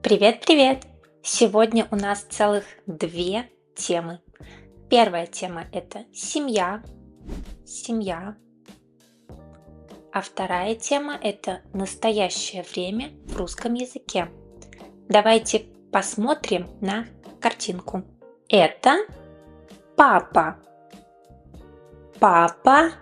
Привет-привет! Сегодня у нас целых две темы. Первая тема– это семья, а вторая тема– это настоящее время в русском языке. Давайте посмотрим на картинку. Это папа. Папа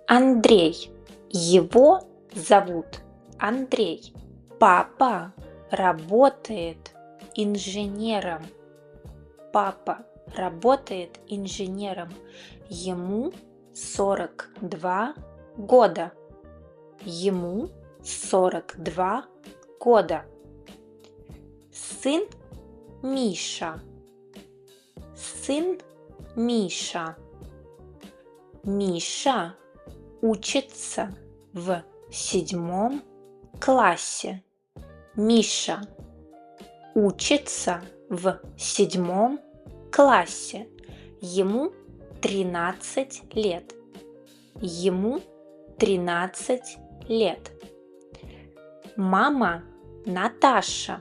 Андрей. Его зовут Андрей. Папа работает инженером. Папа работает инженером. Ему 42 года. Ему 42 года. Сын Миша. Сын Миша. Миша учится в 7 классе. Миша учится в 7 классе. Ему 13 лет. Ему 13 лет. Мама Наташа.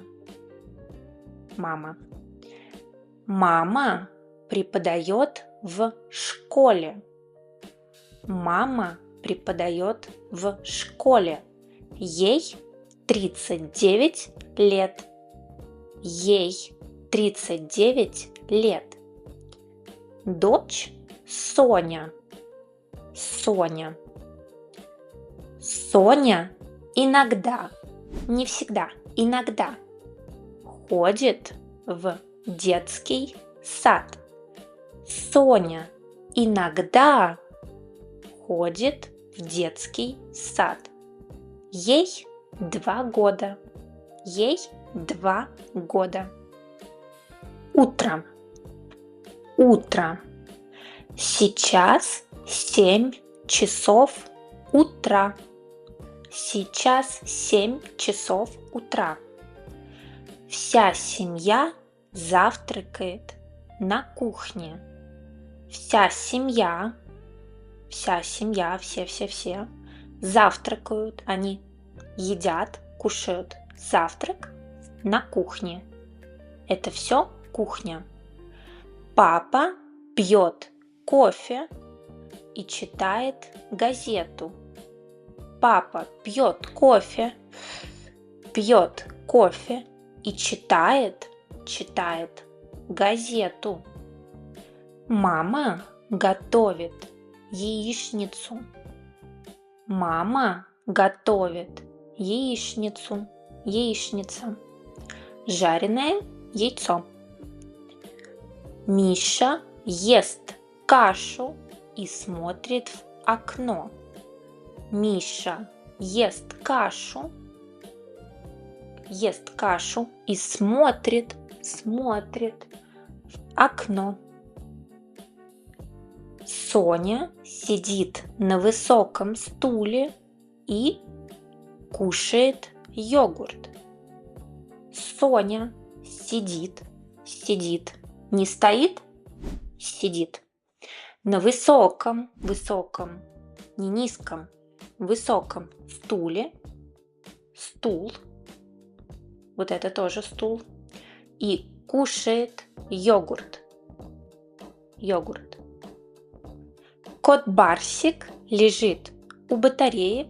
Мама преподает в школе. Мама преподает в школе. Ей 39 лет. Ей 39 лет. Дочь Соня. Соня иногда, не всегда, иногда ходит в детский сад. Соня иногда ходит в детский сад. Ей 2 года. Ей 2 года. Утро. Сейчас 7 часов утра. Сейчас 7 часов утра. Вся семья завтракает на кухне. Вся семья, все завтракают, они едят, кушают завтрак на кухне. Это все кухня. Папа пьет кофе и читает газету. Папа пьет кофе и читает газету. Мама готовит яичницу. Мама готовит яичница. Жареное яйцо. Миша ест кашу и смотрит в окно. Миша ест кашу и смотрит в окно. Соня сидит на высоком стуле и кушает йогурт. Соня сидит, не стоит, сидит на высоком, не низком, высоком стуле. Стул, вот это тоже стул, и кушает йогурт. Кот Барсик лежит у батареи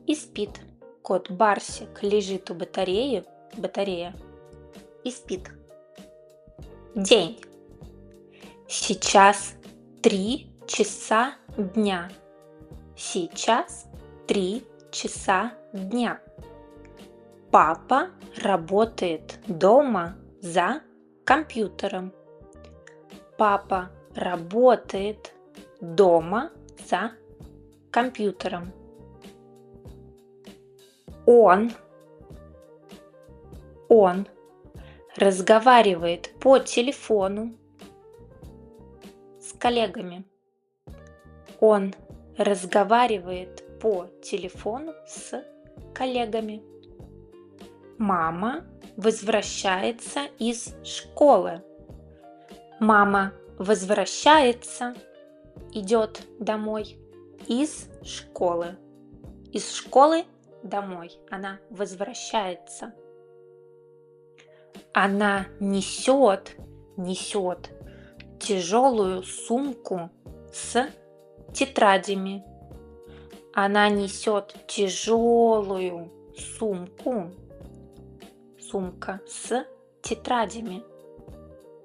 и спит. Кот Барсик лежит у батареи, и спит. День. Сейчас 3 часа дня. Сейчас 3 часа дня. Папа работает дома за компьютером. Папа работает дома за компьютером. Он разговаривает по телефону с коллегами. Он разговаривает по телефону с коллегами. Мама возвращается из школы. Мама возвращается, идет домой из школы. Из школы домой она возвращается. Она несет тяжелую сумку с тетрадями. Она несет тяжелую сумка с тетрадями.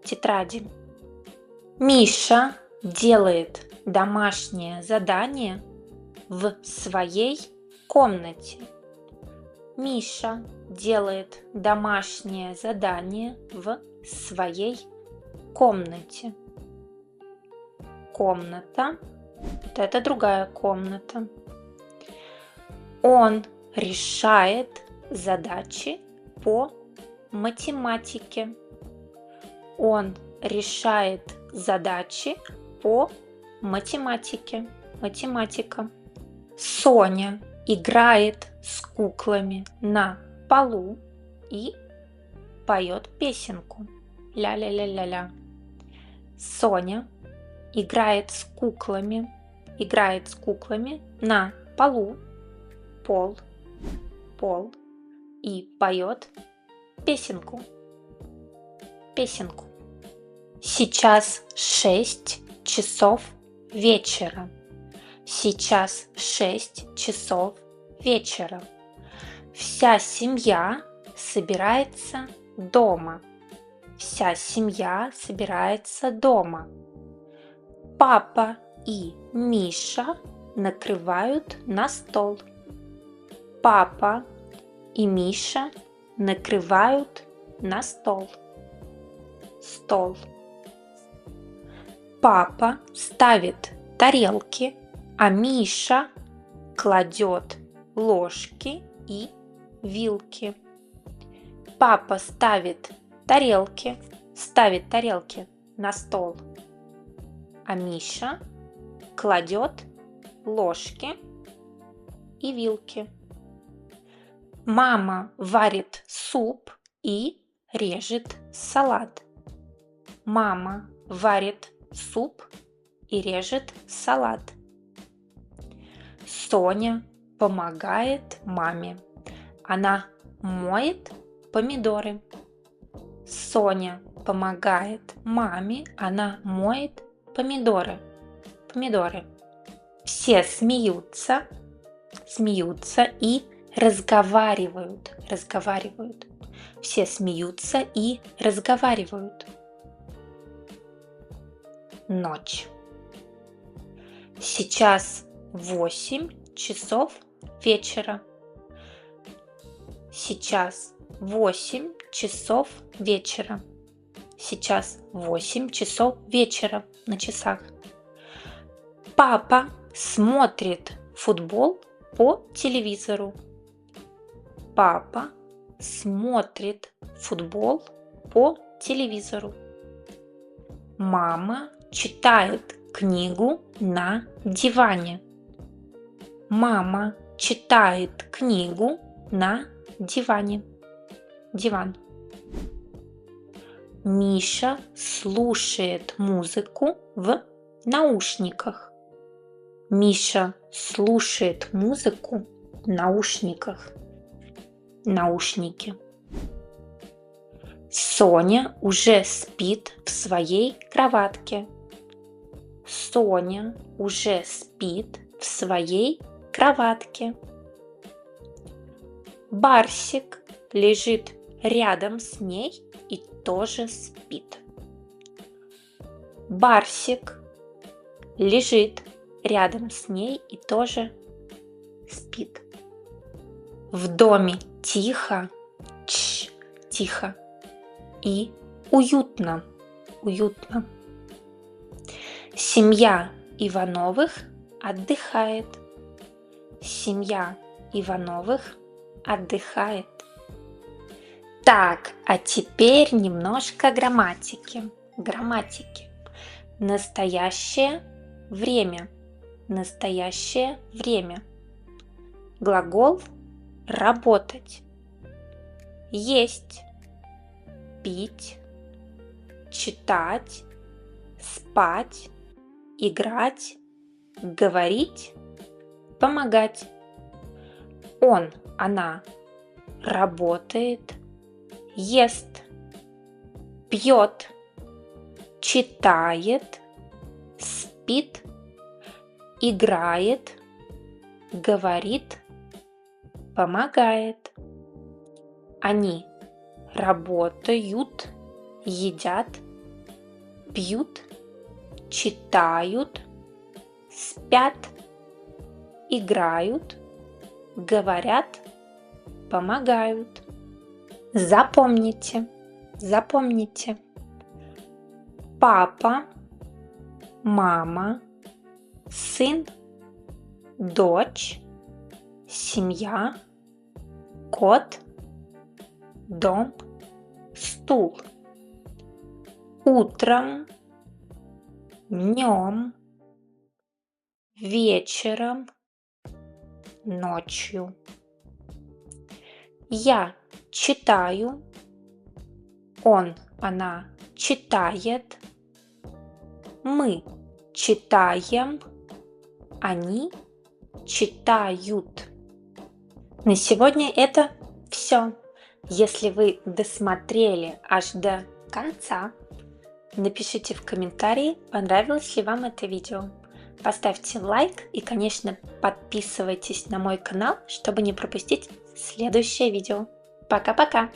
Тетради. Миша делает домашнее задание в своей комнате. Миша делает домашнее задание в своей комнате. Комната. Вот это другая комната. Он решает задачи по математике. Он решает задачи по математике. Математика. Соня играет с куклами на полу и поет песенку. Ля-ля-ля-ля-ля. Соня играет с куклами на полу, пол, и поет песенку. Сейчас 6 часов вечера. Сейчас 6 часов вечера. Вся семья собирается дома. Вся семья собирается дома. Папа и Миша накрывают на стол. Папа и Миша накрывают на стол. Стол. Папа ставит тарелки, а Миша кладет ложки и вилки. Папа ставит тарелки на стол, а Миша кладет ложки и вилки. Мама варит суп и режет салат. Мама варит суп и режет салат. Соня помогает маме. Она моет помидоры. Соня помогает маме. Она моет помидоры. Все смеются и разговаривают. Все смеются и разговаривают. Ночь. Сейчас 8 часов вечера. Сейчас 8 часов вечера. Сейчас 8 часов вечера на часах. Папа смотрит футбол по телевизору. Папа смотрит футбол по телевизору. Мама читает книгу на диване. Мама читает книгу на диване. Диван. Миша слушает музыку в наушниках. Миша слушает музыку в наушниках. Наушники. Соня уже спит в своей кроватке. Соня уже спит в своей кроватке. Барсик лежит рядом с ней и тоже спит. Барсик лежит рядом с ней и тоже спит. В доме тихо, тихо и уютно. Семья Ивановых отдыхает. Семья Ивановых отдыхает. Так, а теперь немножко грамматики. Настоящее время. Глагол работать. Есть, пить, читать, спать, играть, говорить, помогать. Он, она работает, ест, пьет, читает, спит, играет, говорит, помогает. Они работают, едят, пьют, читают, спят, играют, говорят, помогают. Запомните, запомните. Папа, мама, сын, дочь, семья, кот, дом, стул. Утром, днем, вечером, ночью. Я читаю, он, она читает, мы читаем, они читают. На сегодня это все. Если вы досмотрели аж до конца, напишите в комментарии, понравилось ли вам это видео. Поставьте лайк и, конечно, подписывайтесь на мой канал, чтобы не пропустить следующее видео. Пока-пока!